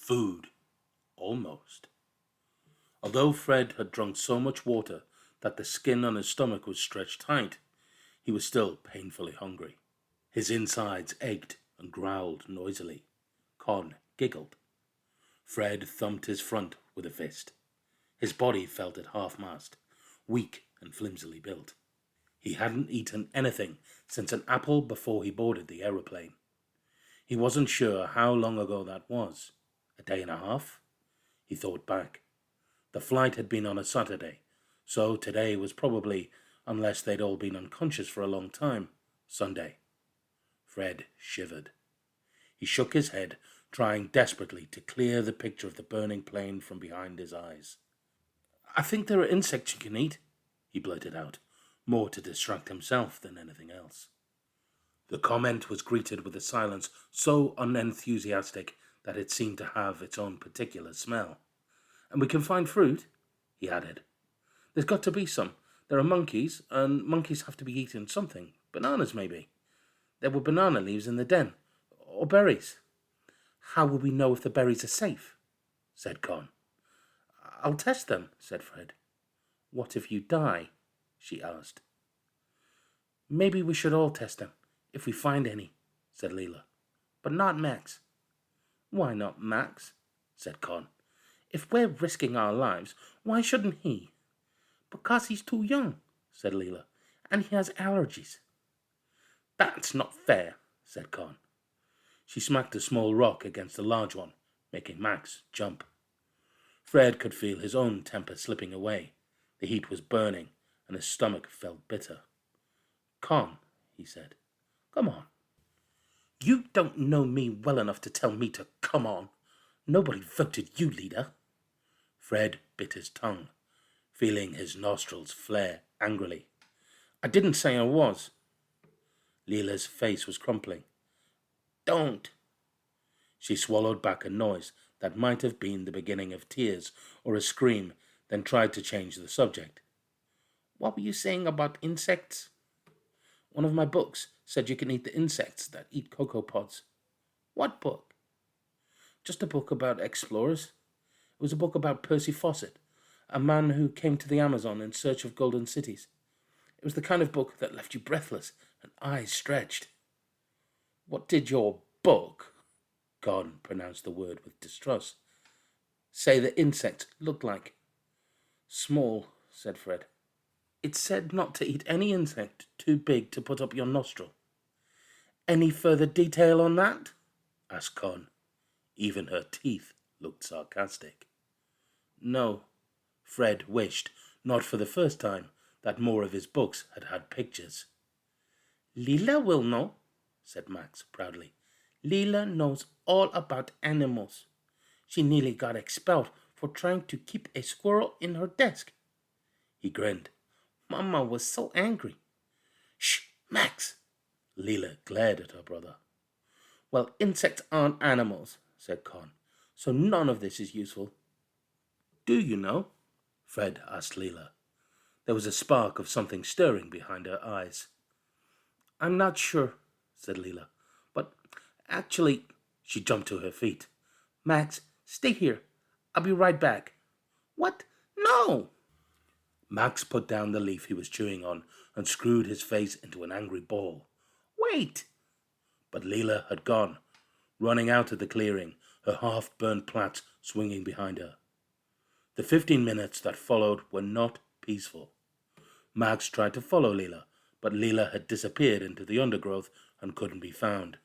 Food, almost. Although Fred had drunk so much water that the skin on his stomach was stretched tight, he was still painfully hungry. His insides ached and growled noisily. Con giggled. Fred thumped his front with a fist. His body felt at half-mast, weak and flimsily built. He hadn't eaten anything since an apple before he boarded the aeroplane. He wasn't sure how long ago that was. A day and a half? He thought back. The flight had been on a Saturday, so today was probably, unless they'd all been unconscious for a long time, Sunday. Fred shivered. He shook his head, trying desperately to clear the picture of the burning plane from behind his eyes. "I think there are insects you can eat," he blurted out, more to distract himself than anything else. The comment was greeted with a silence so unenthusiastic that it seemed to have its own particular smell. "And we can find fruit," he added. "There's got to be some. There are monkeys, and monkeys have to be eating something. Bananas, maybe. There were banana leaves in the den. Or berries." "How will we know if the berries are safe?" said Con. "I'll test them," said Fred. "What if you die?" she asked. "Maybe we should all test them, if we find any," said Leela. "But not Max." "Why not Max?" said Con. "If we're risking our lives, why shouldn't he?" "Because he's too young," said Leela, "and he has allergies." "That's not fair," said Con. She smacked a small rock against a large one, making Max jump. Fred could feel his own temper slipping away. The heat was burning, and his stomach felt bitter. "Con," he said, "come on." "You don't know me well enough to tell me to come on. Nobody voted you leader." Fred bit his tongue, feeling his nostrils flare angrily. "I didn't say I was." Leela's face was crumpling. "Don't." She swallowed back a noise that might have been the beginning of tears or a scream, then tried to change the subject. "What were you saying about insects?" "One of my books said you can eat the insects that eat cocoa pods." "What book?" "Just a book about explorers. It was a book about Percy Fawcett, a man who came to the Amazon in search of golden cities. It was the kind of book that left you breathless and eyes stretched." "What did your book," Gordon pronounced the word with distrust, "say the insects looked like?" "Small," said Fred. "It said not to eat any insect too big to put up your nostril." "Any further detail on that?" asked Con. Even her teeth looked sarcastic. "No." Fred wished, not for the first time, that more of his books had had pictures. "Leela will know," said Max proudly. "Leela knows all about animals. She nearly got expelled for trying to keep a squirrel in her desk." He grinned. "Mama was so angry." "Shh, Max!" Leela glared at her brother. "Well, insects aren't animals," said Con, "so none of this is useful." "Do you know?" Fred asked Leela. There was a spark of something stirring behind her eyes. "I'm not sure," said Leela. "But actually—" She jumped to her feet. "Max, stay here. I'll be right back." "What? No!" Max put down the leaf he was chewing on and screwed his face into an angry ball. "Wait!" But Leela had gone, running out of the clearing, her half-burnt plaits swinging behind her. The 15 minutes that followed were not peaceful. Max tried to follow Leela, but Leela had disappeared into the undergrowth and couldn't be found.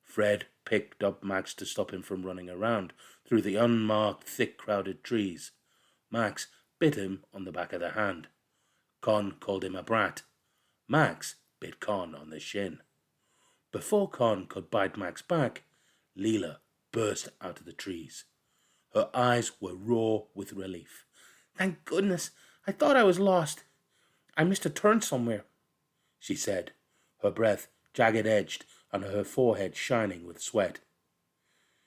Fred picked up Max to stop him from running around through the unmarked, thick, crowded trees. Max bit him on the back of the hand. Con called him a brat. Max bit Con on the shin. Before Con could bite Max back, Leela burst out of the trees. Her eyes were raw with relief. "Thank goodness! I thought I was lost. I missed a turn somewhere," she said, her breath jagged-edged and her forehead shining with sweat.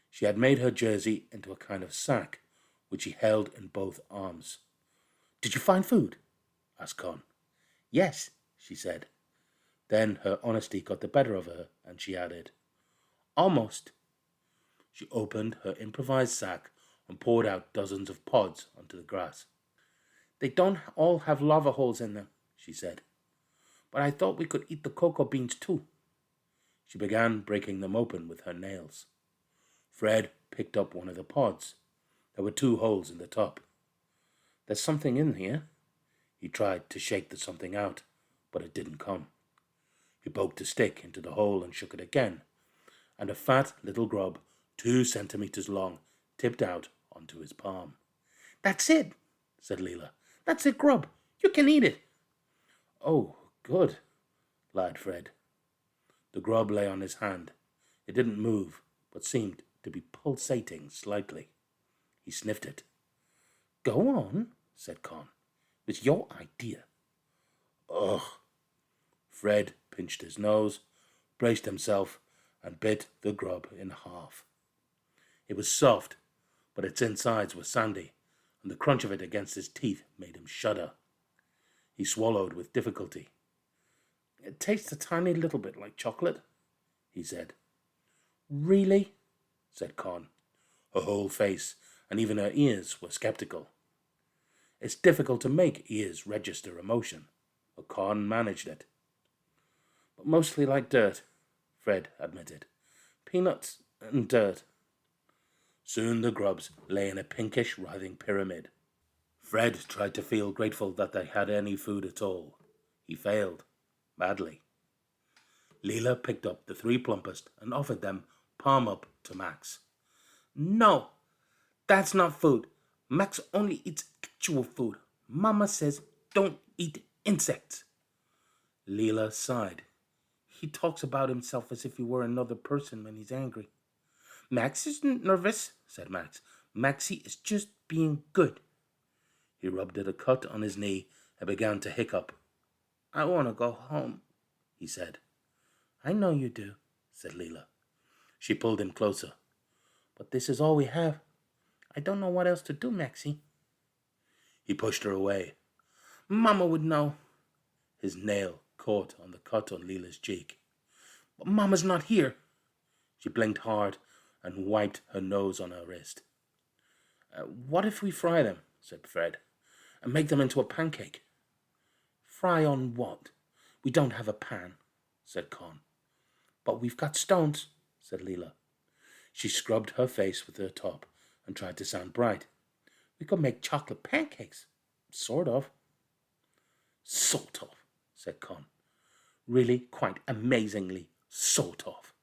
She had made her jersey into a kind of sack, which she held in both arms. "Did you find food?" asked Con. "Yes," she said. Then her honesty got the better of her, and she added, "Almost." She opened her improvised sack and poured out dozens of pods onto the grass. "They don't all have lava holes in them," she said, "but I thought we could eat the cocoa beans too." She began breaking them open with her nails. Fred picked up one of the pods. There were 2 holes in the top. "There's something in here." He tried to shake the something out, but it didn't come. He poked a stick into the hole and shook it again, and a fat little grub, 2 centimeters long, tipped out onto his palm. "That's it," said Leela. "That's it, grub. You can eat it." "Oh, good," lied Fred. The grub lay on his hand. It didn't move, but seemed to be pulsating slightly. He sniffed it. "Go on," said Con. "It was your idea." "Ugh." Fred pinched his nose, braced himself, and bit the grub in half. It was soft, but its insides were sandy, and the crunch of it against his teeth made him shudder. He swallowed with difficulty. "It tastes a tiny little bit like chocolate," he said. "Really?" said Con. Her whole face and even her ears were skeptical. It's difficult to make ears register emotion, but Con managed it. "But mostly like dirt," Fred admitted. "Peanuts and dirt." Soon the grubs lay in a pinkish, writhing pyramid. Fred tried to feel grateful that they had any food at all. He failed, badly. Leela picked up the 3 plumpest and offered them palm up to Max. "No, that's not food. Max only eats actual food. Mama says don't eat insects." Leela sighed. "He talks about himself as if he were another person when he's angry." "Max isn't nervous," said Max. "Maxie is just being good." He rubbed at a cut on his knee and began to hiccup. "I want to go home," he said. "I know you do," said Leela. She pulled him closer. "But this is all we have. I don't know what else to do, Maxie." He pushed her away. "Mama would know." His nail caught on the cut on Leela's cheek. "But Mama's not here." She blinked hard and wiped her nose on her wrist. "What if we fry them?" said Fred, "and make them into a pancake?" "Fry on what? We don't have a pan," said Con. "But we've got stones," said Leela. She scrubbed her face with her top and tried to sound bright. "We could make chocolate pancakes. Sort of." "Sort of," said Con. "Really, quite amazingly, sort of."